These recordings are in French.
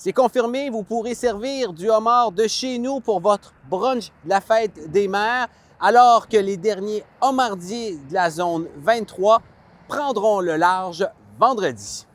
C'est confirmé, vous pourrez servir du homard de chez nous pour votre brunch de la fête des mères, alors que les derniers homardiers de la zone 23 prendront le large vendredi.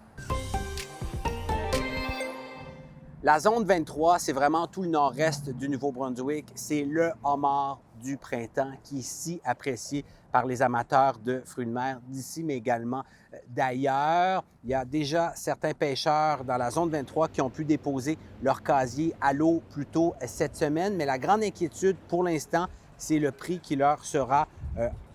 La zone 23, c'est vraiment tout le nord-est du Nouveau-Brunswick. C'est le homard du printemps qui est si apprécié par les amateurs de fruits de mer d'ici, mais également d'ailleurs. Il y a déjà certains pêcheurs dans la zone 23 qui ont pu déposer leur casier à l'eau plus tôt cette semaine, mais la grande inquiétude pour l'instant, c'est le prix qui leur sera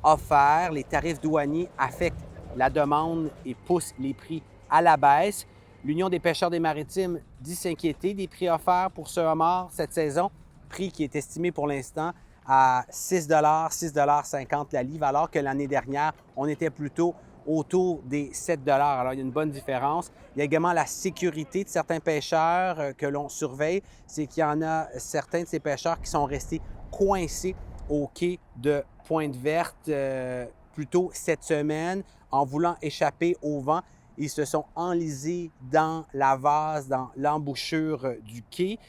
offert. Les tarifs douaniers affectent la demande et poussent les prix à la baisse. L'Union des pêcheurs des maritimes dit s'inquiéter des prix offerts pour ce homard cette saison, prix qui est estimé pour l'instant à 6 6,50 la livre, alors que l'année dernière, on était plutôt autour des 7 Alors, il y a une bonne différence. Il y a également la sécurité de certains pêcheurs que l'on surveille. C'est qu'il y en a certains de ces pêcheurs qui sont restés coincés au quai de Pointe-Verte plus tôt cette semaine en voulant échapper au vent. Ils se sont enlisés dans la vase, dans l'embouchure du quai.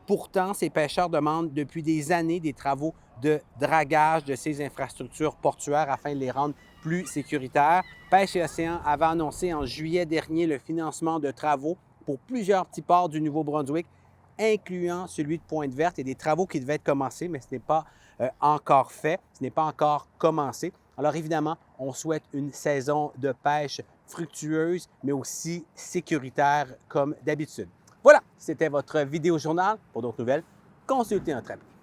Pourtant, ces pêcheurs demandent depuis des années des travaux de dragage de ces infrastructures portuaires afin de les rendre plus sécuritaires. Pêche et Océan avait annoncé en juillet dernier le financement de travaux pour plusieurs petits ports du Nouveau-Brunswick, incluant celui de Pointe-Verte. Il y a des travaux qui devaient être commencés, mais ce n'est pas encore fait, ce n'est pas encore commencé. Alors évidemment, on souhaite une saison de pêche fructueuse, mais aussi sécuritaire comme d'habitude. Voilà, c'était votre vidéo journal. Pour d'autres nouvelles, consultez notre appli.